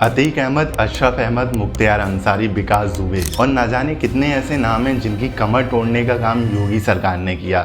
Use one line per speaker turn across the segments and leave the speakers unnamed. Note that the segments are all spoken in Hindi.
अतीक अहमद, अशरफ अहमद, मुख्तियार अंसारी, विकास दुबे और न जाने कितने ऐसे नाम हैं जिनकी कमर तोड़ने का काम योगी सरकार ने किया।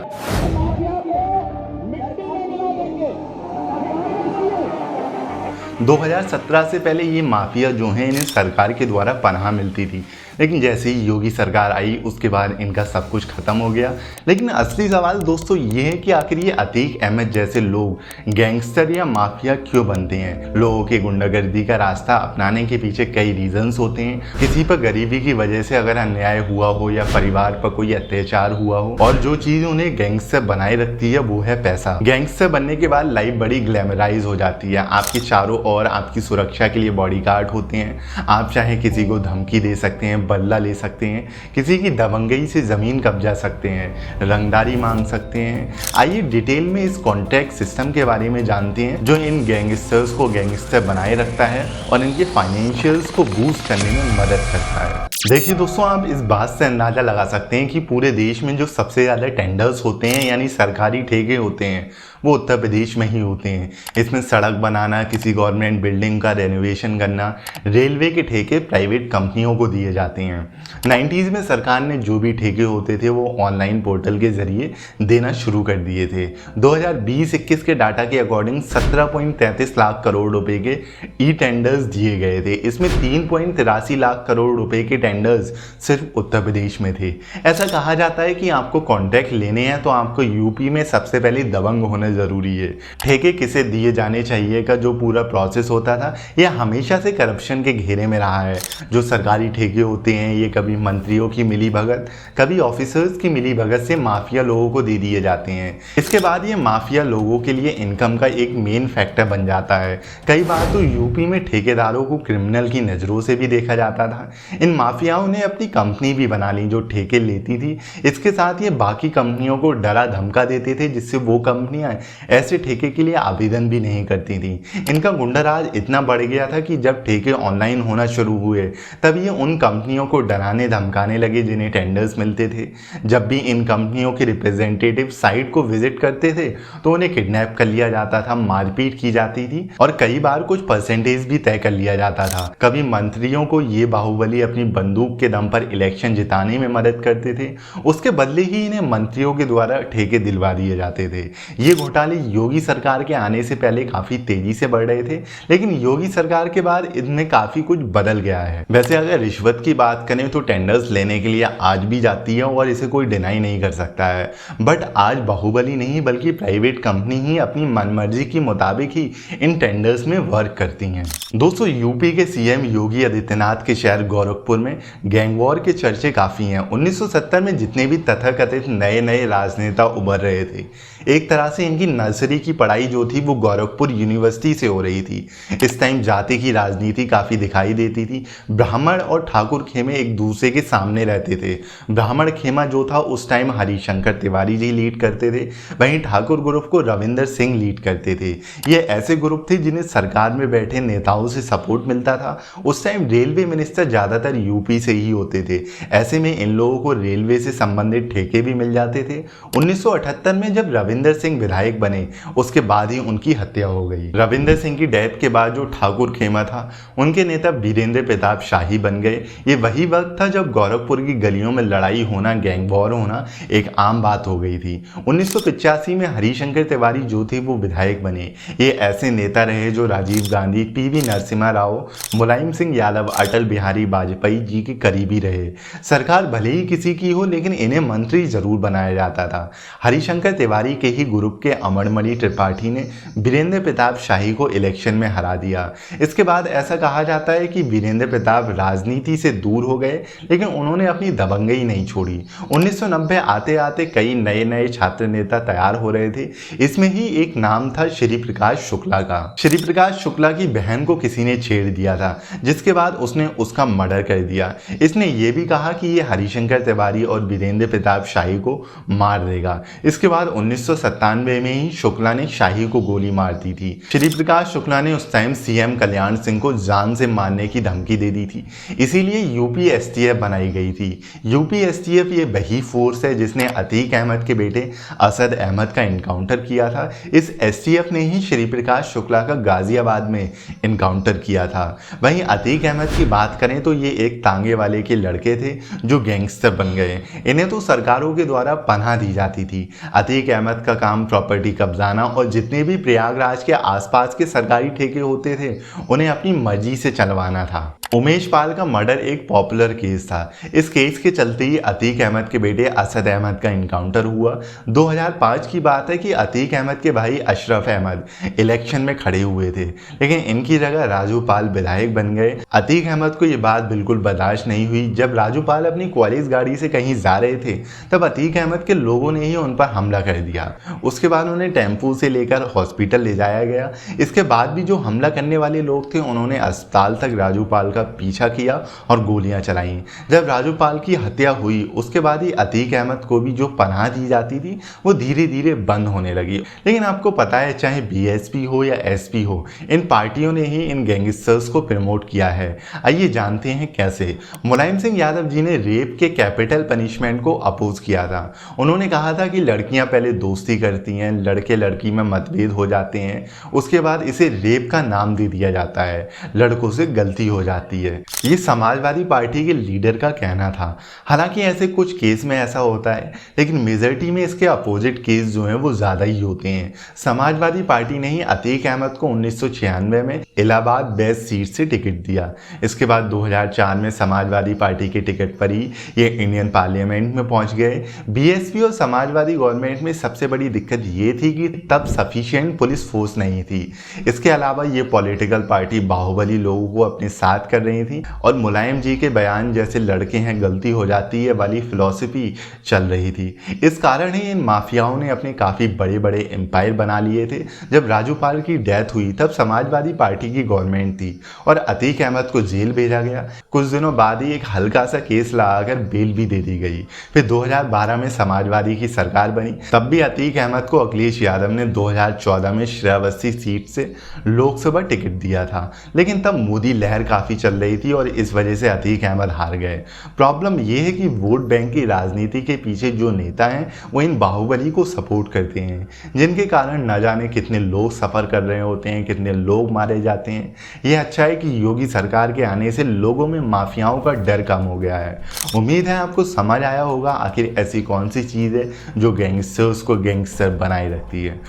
2017 से पहले ये माफिया जो हैं इन्हें सरकार के द्वारा पनाह मिलती थी, लेकिन जैसे ही योगी सरकार आई उसके बाद इनका सब कुछ खत्म हो गया। लेकिन असली सवाल दोस्तों ये है कि आखिर ये अतीक अहमद जैसे लोग गैंगस्टर या माफिया क्यों बनते हैं। लोगों की गुंडागर्दी का रास्ता अपनाने के पीछे कई रीजंस होते हैं। किसी पर गरीबी की वजह से अगर अन्याय हुआ हो या परिवार पर कोई अत्याचार हुआ हो, और जो चीज उन्हें गैंगस्टर बनाए रखती है वो है पैसा। गैंगस्टर बनने के बाद लाइफ बड़ी ग्लैमराइज हो जाती है। आपके चारों ओर आपकी सुरक्षा के लिए बॉडीगार्ड होते हैं। आप चाहे किसी को धमकी दे सकते हैं, बदला ले सकते हैं, किसी की दबंगई से जमीन कब्जा सकते हैं, रंगदारी मांग सकते हैं। आइए डिटेल में इस कॉन्ट्रैक्ट सिस्टम के बारे में जानते हैं जो इन गैंगस्टर्स को गैंगस्टर बनाए रखता है और इनके फाइनेंशियल्स को बूस्ट करने में मदद करता है। देखिए दोस्तों, आप इस बात से अंदाजा लगा सकते हैं कि पूरे देश में जो सबसे ज़्यादा टेंडर्स होते हैं यानी सरकारी ठेके होते हैं वो उत्तर प्रदेश में ही होते हैं। इसमें सड़क बनाना, किसी गवर्नमेंट बिल्डिंग का रेनोवेशन करना, रेलवे के ठेके प्राइवेट कंपनियों को दिए जाते हैं। 90s में सरकार ने जो भी ठेके होते थे वो ऑनलाइन पोर्टल के जरिए देना शुरू कर दिए थे। 2020-21 के डाटा के अकॉर्डिंग 17.33 लाख करोड़ रुपए के ई टेंडर्स दिए गए थे। इसमें 3.83 लाख करोड़ रुपए के टेंडर्स सिर्फ उत्तर प्रदेश में थे। ऐसा कहा जाता है कि आपको कॉन्ट्रैक्ट लेने हैं तो आपको यूपी में सबसे पहले दबंग होना जरूरी है। ठेके किसे दिए जाने चाहिए का जो पूरा प्रोसेस होता था यह हमेशा से करप्शन के घेरे में रहा है। जो सरकारी ठेके होते हैं ये कभी मंत्रियों की मिलीभगत, कभी ऑफिसर्स की मिलीभगत से माफिया लोगों को दे दिए जाते हैं। इसके बाद ये माफिया लोगों के लिए इनकम का एक मेन फैक्टर बन जाता है। कई बार तो यूपी में ठेकेदारों को क्रिमिनल की नज़रों से भी देखा जाता था। इन माफियाओं ने अपनी कंपनी भी बना ली जो ठेके लेती थी। इसके साथ ये बाकी कंपनियों को डरा धमका देते थे जिससे वो कंपनियां ऐसे ठेके के लिए आवेदन भी नहीं करती थी। इनका गुंडाराज इतना बढ़ गया था कि जब ठेके ऑनलाइन होना शुरू हुए तब ये उन कंपनियों को डराने धमकाने लगे जिन्हें टेंडर्स मिलते थे। जब भी इन कंपनियों के रिप्रेजेंटेटिव साइट को विजिट करते थे तो उन्हें किडनैप कर लिया जाता था, मारपीट की जाती थी और कई बार कुछ परसेंटेज भी तय कर लिया जाता था। कभी मंत्रियों को ये बाहुबली अपनी बंदूक के दम पर इलेक्शन जिताने में मदद करते थे, उसके बदले ही इन्हें मंत्रियों के द्वारा ठेके दिलवा दिए जाते थे। ये घोटाले योगी सरकार के आने से पहले काफी तेजी से बढ़ रहे थे, लेकिन योगी सरकार के बाद इनमें काफी कुछ बदल गया है। वैसे अगर रिश्वत की बात करें तो टेंडर्स लेने के लिए आज भी जाती है और इसे कोई डिनाई नहीं कर सकता है। बट आज बाहुबली नहीं बल्कि प्राइवेट कंपनी ही अपनी मनमर्जी के मुताबिक ही इन टेंडर्स में वर्क करती हैं। दोस्तों, यूपी के सीएम योगी आदित्यनाथ के शहर गोरखपुर में गैंग वॉर के चर्चे काफी हैं। 1970 में जितने भी तथाकथित नए नए राजनेता उभर रहे थे, एक तरह से इनकी नर्सरी की पढ़ाई जो थी वो गोरखपुर यूनिवर्सिटी से हो रही थी। इस टाइम जाति की राजनीति काफ़ी दिखाई देती थी। ब्राह्मण और ठाकुर खेमे एक दूसरे के सामने रहते थे। ब्राह्मण खेमा जो था उस टाइम हरिशंकर तिवारी जी लीड करते थे, वहीं ठाकुर ग्रुप को रविंदर सिंह लीड करते थे। ये ऐसे ग्रुप थे जिन्हें सरकार में बैठे नेताओं से सपोर्ट मिलता था। उस टाइम रेलवे मिनिस्टर ज़्यादातर यूपी से ही होते थे। ऐसे में इन लोगों को रेलवे से संबंधित ठेके भी मिल जाते थे। 1978 में जब रविंदर सिंह विधायक बने उसके बाद ही उनकी हत्या हो गई। रविंदर सिंह की डेथ के बाद जो ठाकुर खेमा था उनके नेता वीरेंद्र प्रताप शाही बन गए। ये वही वक्त था जब गोरखपुर की गलियों में लड़ाई होना, गैंग वॉर होना एक आम बात हो गई थी। 1985 में हरिशंकर तिवारी जो थे वो विधायक बने। ये ऐसे नेता रहे जो राजीव गांधी, पीवी नरसिम्हा राव, मुलायम सिंह यादव, अटल बिहारी वाजपेयी जी के करीबी रहे। सरकार भले ही किसी की हो लेकिन इन्हें मंत्री जरूर बनाया जाता था। हरिशंकर तिवारी के ही ग्रुप के अमरमणि त्रिपाठी ने वीरेंद्र प्रताप शाही को इलेक्शन में हरा दिया। इसके बाद ऐसा कहा जाता है कि वीरेंद्र प्रताप राजनीति से दूर हो गए लेकिन उन्होंने अपनी दबंगई नहीं छोड़ी। 1990 आते आते कई नए नए छात्र नेता तैयार हो रहे थे। इसमें ही एक नाम था श्री प्रकाश शुक्ला का। श्री प्रकाश शुक्ला की बहन को किसी ने छेड़ दिया था जिसके बाद उसने उसका मर्डर कर दिया। इसने ये भी कहा कि ये हरिशंकर तिवारी और वीरेंद्र प्रताप शाही को मार देगा। इसके बाद 1997 में ही शुक्ला ने शाही को गोली मार दी थी। श्री प्रकाश शुक्ला ने उस टाइम सीएम कल्याण सिंह को जान से मारने की धमकी दे दी थी, इसीलिए यूपी एसटीएफ बनाई गई थी। यूपी एसटीएफ ये वही फोर्स है जिसने अतीक अहमद के बेटे असद अहमद का इनकाउंटर किया था। इस एसटीएफ ने ही श्री प्रकाश शुक्ला का गाजियाबाद में इनकाउंटर किया था। वहीं अतीक अहमद की बात करें तो ये एक तांगे वाले के लड़के थे जो गैंगस्टर बन गए। इन्हें तो सरकारों के द्वारा पनाह दी जाती थी। अतीक अहमद का काम प्रॉपर्टी कब्जाना और जितने भी प्रयागराज के आसपास के सरकारी ठेके होते थे उन्हें अपनी मर्जी से चलवाना था। उमेश पाल का मर्डर एक पॉपुलर केस था। इस केस के चलते ही अतीक अहमद के बेटे असद अहमद का इनकाउंटर हुआ। 2005 की बात है कि अतीक अहमद के भाई अशरफ अहमद इलेक्शन में खड़े हुए थे, लेकिन इनकी जगह राजू पाल विधायक बन गए। अतीक अहमद को ये बात बिल्कुल बर्दाश्त नहीं हुई। जब राजू पाल अपनी कॉलेज गाड़ी से कहीं जा रहे थे तब अतीक अहमद के लोगों ने ही उन पर हमला कर दिया। उसके बाद उन्हें टेम्पो से लेकर हॉस्पिटल ले जाया गया। इसके बाद भी जो हमला करने वाले लोग थे उन्होंने अस्पताल तक राजू पाल का पीछा किया और गोलियां चलाईं। जब राजू पाल की हत्या हुई उसके बाद ही अतीक अहमद को भी जो पनाह दी जाती थी वो धीरे धीरे बंद होने लगी। लेकिन आपको पता है चाहे बीएसपी हो या एसपी हो, इन पार्टियों ने ही इन गैंगस्टर्स को प्रमोट किया है। आइए जानते हैं कैसे। मुलायम सिंह यादव जी ने रेप के कैपिटल पनिशमेंट को अपोज किया था। उन्होंने कहा था कि लड़कियां पहले दोस्ती करती हैं, लड़के लड़की में मतभेद हो जाते हैं, उसके बाद इसे रेप का नाम दे दिया जाता है, लड़कों से गलती हो जाती है। ये समाजवादी पार्टी के लीडर का कहना था। हालांकि ऐसे कुछ केस में ऐसा होता है, लेकिन मेजॉरिटी में इसके अपोजिट केस जो हैं वो ज़्यादा ही होते हैं। समाजवादी पार्टी ने ही अतीक अहमद को 1996 में इलाहाबाद बेस्ट सीट से टिकट दिया। इसके बाद 2004 में समाजवादी पार्टी के टिकट पर ही ये इंडियन पार्लियामेंट में पहुंच गए। बीएसपी और समाजवादी गवर्नमेंट में सबसे बड़ी दिक्कत ये थी कि तब सफिशिएंट पुलिस फोर्स नहीं थी। इसके अलावा ये पॉलिटिकल पार्टी बाहुबली लोगों को अपने साथ कर रही थी और मुलायम जी के बयान जैसे लड़के हैं गलती हो जाती है वाली फिलॉसफी चल रही थी। इस कारण ही इन माफियाओं ने अपने काफ़ी बड़े बड़े एम्पायर बना लिए थे। जब राजू पाल की डेथ हुई तब समाजवादी पार्टी की गवर्नमेंट थी और अतीक अहमद को जेल भेजा गया। कुछ दिनों बाद ही एक हल्का सा केस लगाकर बेल भी दे दी गई। फिर 2012 में समाजवादी की सरकार बनी, तब भी अतीक अहमद को अखिलेश यादव ने 2014 में श्रावस्ती सीट से लोकसभा टिकट दिया था, लेकिन तब मोदी लहर काफ़ी चल रही थी और इस वजह से अतीक अहमद हार गए। प्रॉब्लम यह है कि वोट बैंक की राजनीति के पीछे जो नेता हैं वो इन बाहुबली को सपोर्ट करते हैं, जिनके कारण न जाने कितने लोग सफ़र कर रहे होते हैं, कितने लोग मारे जाते हैं। यह अच्छा है कि योगी सरकार के आने से लोगों में माफियाओं का डर कम हो गया है। उम्मीद है आपको समझ आया होगा आखिर ऐसी कौन सी चीज़ है जो गैंगस्टर्स को गैंगस्टर बनाए रखती है।